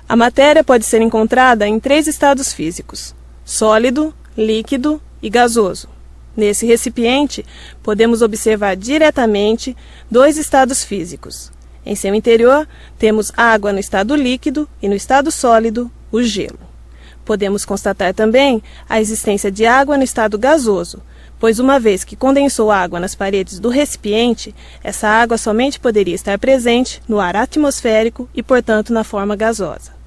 A matéria pode ser encontrada em 3 estados físicos: sólido, líquido e gasoso. Nesse recipiente, podemos observar diretamente 2 estados físicos. Em seu interior, temos água no estado líquido e no estado sólido, o gelo. Podemos constatar também a existência de água no estado gasoso, pois uma vez que condensou água nas paredes do recipiente, essa água somente poderia estar presente no ar atmosférico e, portanto, na forma gasosa.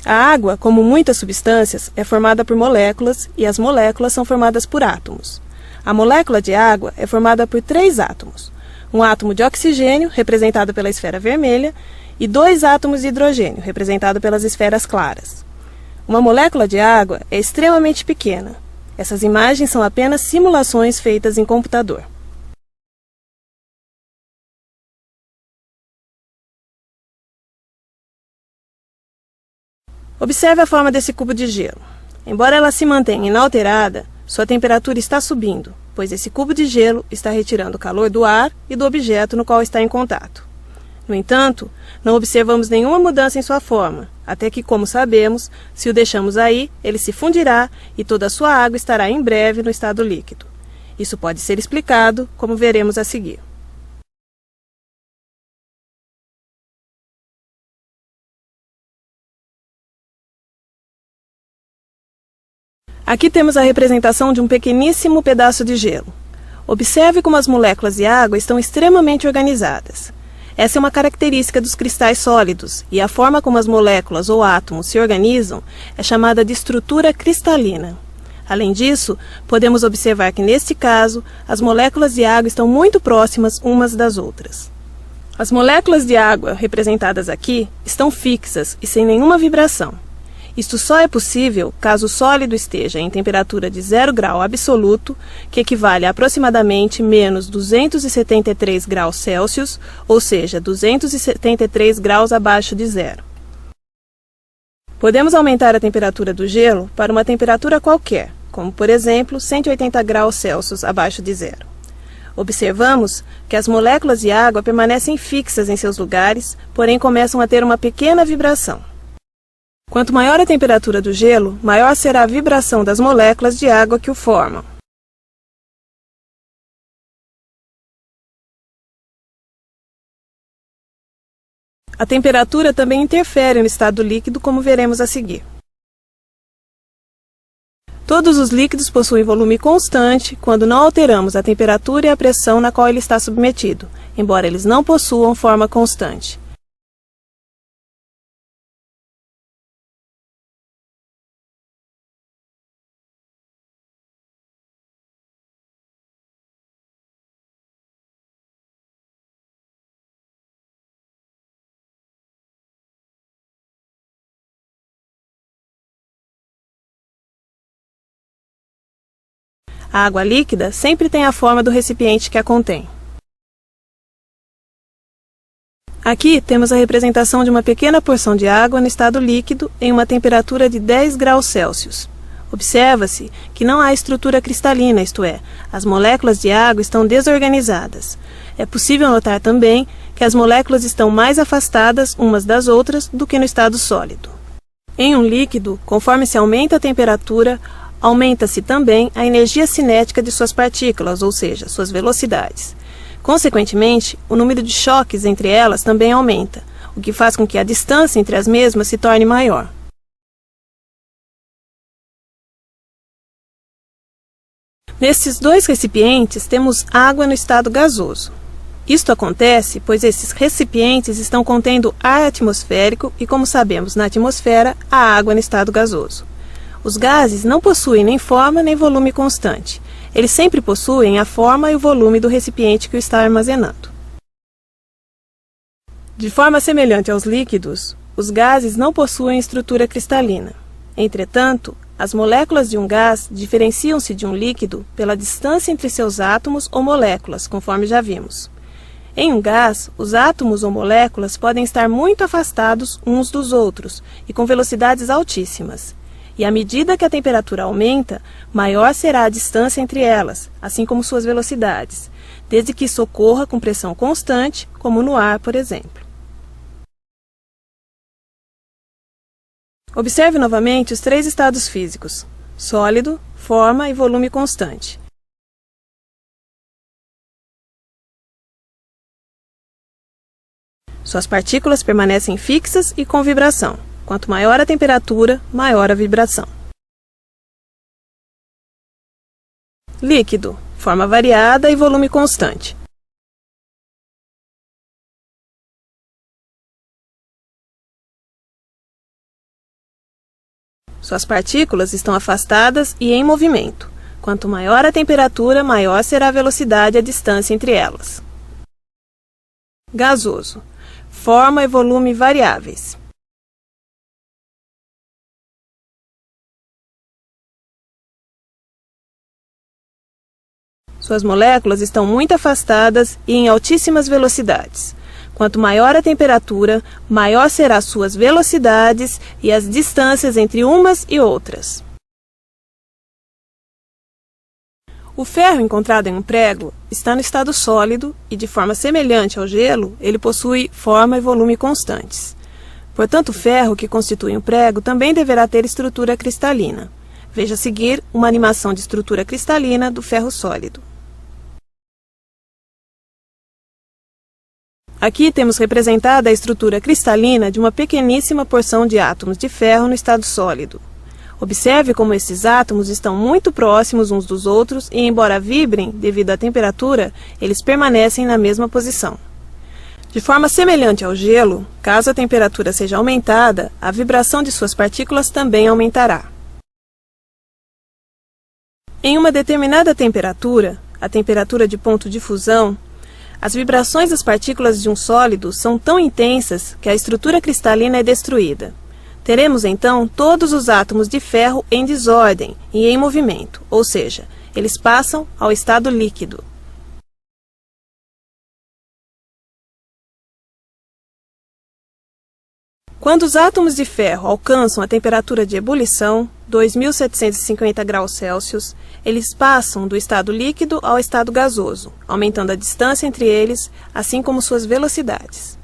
A água, como muitas substâncias, é formada por moléculas e as moléculas são formadas por átomos. A molécula de água é formada por 3 átomos: um átomo de oxigênio, representado pela esfera vermelha, e 2 átomos de hidrogênio, representado pelas esferas claras. Uma molécula de água é extremamente pequena. Essas imagens são apenas simulações feitas em computador. Observe a forma desse cubo de gelo. Embora ela se mantenha inalterada, sua temperatura está subindo, pois esse cubo de gelo está retirando o calor do ar e do objeto no qual está em contato. No entanto, não observamos nenhuma mudança em sua forma, até que, como sabemos, se o deixamos aí, ele se fundirá e toda a sua água estará em breve no estado líquido. Isso pode ser explicado, como veremos a seguir. Aqui temos a representação de um pequeníssimo pedaço de gelo. Observe como as moléculas de água estão extremamente organizadas. Essa é uma característica dos cristais sólidos, e a forma como as moléculas ou átomos se organizam é chamada de estrutura cristalina. Além disso, podemos observar que, neste caso, as moléculas de água estão muito próximas umas das outras. As moléculas de água, representadas aqui, estão fixas e sem nenhuma vibração. Isto só é possível caso o sólido esteja em temperatura de 0 grau absoluto, que equivale a aproximadamente menos 273 graus Celsius, ou seja, 273 graus abaixo de zero. Podemos aumentar a temperatura do gelo para uma temperatura qualquer, como por exemplo 180 graus Celsius abaixo de zero. Observamos que as moléculas de água permanecem fixas em seus lugares, porém começam a ter uma pequena vibração. Quanto maior a temperatura do gelo, maior será a vibração das moléculas de água que o formam. A temperatura também interfere no estado líquido, como veremos a seguir. Todos os líquidos possuem volume constante quando não alteramos a temperatura e a pressão na qual ele está submetido, embora eles não possuam forma constante. A água líquida sempre tem a forma do recipiente que a contém. Aqui temos a representação de uma pequena porção de água no estado líquido em uma temperatura de 10 graus Celsius. Observa-se que não há estrutura cristalina, isto é, as moléculas de água estão desorganizadas. É possível notar também que as moléculas estão mais afastadas umas das outras do que no estado sólido. Em um líquido, conforme se aumenta a temperatura, aumenta-se também a energia cinética de suas partículas, ou seja, suas velocidades. Consequentemente, o número de choques entre elas também aumenta, o que faz com que a distância entre as mesmas se torne maior. Nesses 2 recipientes, temos água no estado gasoso. Isto acontece pois esses recipientes estão contendo ar atmosférico e, como sabemos, na atmosfera, há água no estado gasoso. Os gases não possuem nem forma nem volume constante. Eles sempre possuem a forma e o volume do recipiente que o está armazenando. De forma semelhante aos líquidos, os gases não possuem estrutura cristalina. Entretanto, as moléculas de um gás diferenciam-se de um líquido pela distância entre seus átomos ou moléculas, conforme já vimos. Em um gás, os átomos ou moléculas podem estar muito afastados uns dos outros e com velocidades altíssimas. E à medida que a temperatura aumenta, maior será a distância entre elas, assim como suas velocidades. desde que isso ocorra com pressão constante, como no ar, por exemplo. Observe novamente os 3 estados físicos: sólido, forma e volume constante. Suas partículas permanecem fixas e com vibração. Quanto maior a temperatura, maior a vibração. Líquido, forma variada e volume constante. Suas partículas estão afastadas e em movimento. Quanto maior a temperatura, maior será a velocidade e a distância entre elas. Gasoso, forma e volume variáveis. Suas moléculas estão muito afastadas e em altíssimas velocidades. Quanto maior a temperatura, maior serão suas velocidades e as distâncias entre umas e outras. O ferro encontrado em um prego está no estado sólido e, de forma semelhante ao gelo, ele possui forma e volume constantes. Portanto, o ferro que constitui um prego também deverá ter estrutura cristalina. Veja a seguir uma animação de estrutura cristalina do ferro sólido. Aqui temos representada a estrutura cristalina de uma pequeníssima porção de átomos de ferro no estado sólido. Observe como esses átomos estão muito próximos uns dos outros e, embora vibrem devido à temperatura, eles permanecem na mesma posição. De forma semelhante ao gelo, caso a temperatura seja aumentada, a vibração de suas partículas também aumentará. Em uma determinada temperatura, a temperatura de ponto de fusão, as vibrações das partículas de um sólido são tão intensas que a estrutura cristalina é destruída. Teremos então todos os átomos de ferro em desordem e em movimento, ou seja, eles passam ao estado líquido. Quando os átomos de ferro alcançam a temperatura de ebulição, 2.750 graus Celsius, eles passam do estado líquido ao estado gasoso, aumentando a distância entre eles, assim como suas velocidades.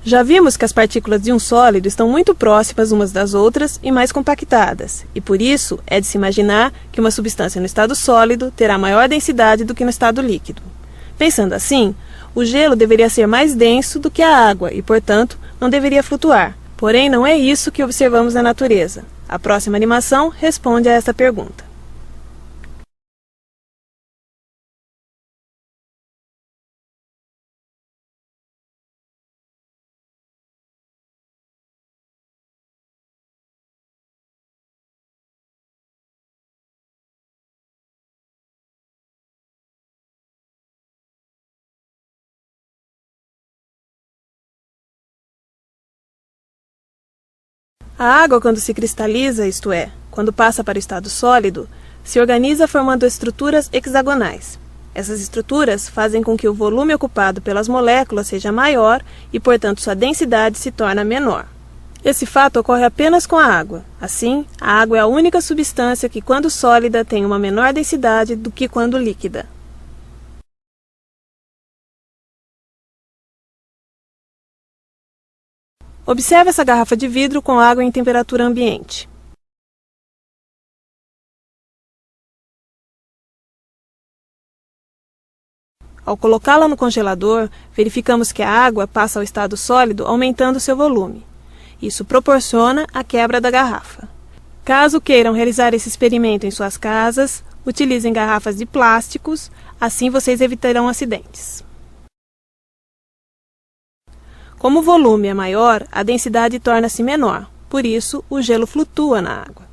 Já vimos que as partículas de um sólido estão muito próximas umas das outras e mais compactadas, e por isso é de se imaginar que uma substância no estado sólido terá maior densidade do que no estado líquido. Pensando assim, o gelo deveria ser mais denso do que a água e, portanto, não deveria flutuar. Porém, não é isso que observamos na natureza. A próxima animação responde a esta pergunta. A água, quando se cristaliza, isto é, quando passa para o estado sólido, se organiza formando estruturas hexagonais. Essas estruturas fazem com que o volume ocupado pelas moléculas seja maior e, portanto, sua densidade se torna menor. Esse fato ocorre apenas com a água. Assim, a água é a única substância que, quando sólida, tem uma menor densidade do que quando líquida. Observe essa garrafa de vidro com água em temperatura ambiente. Ao colocá-la no congelador, verificamos que a água passa ao estado sólido, aumentando seu volume. Isso proporciona a quebra da garrafa. Caso queiram realizar esse experimento em suas casas, utilizem garrafas de plásticos, assim vocês evitarão acidentes. Como o volume é maior, a densidade torna-se menor, por isso o gelo flutua na água.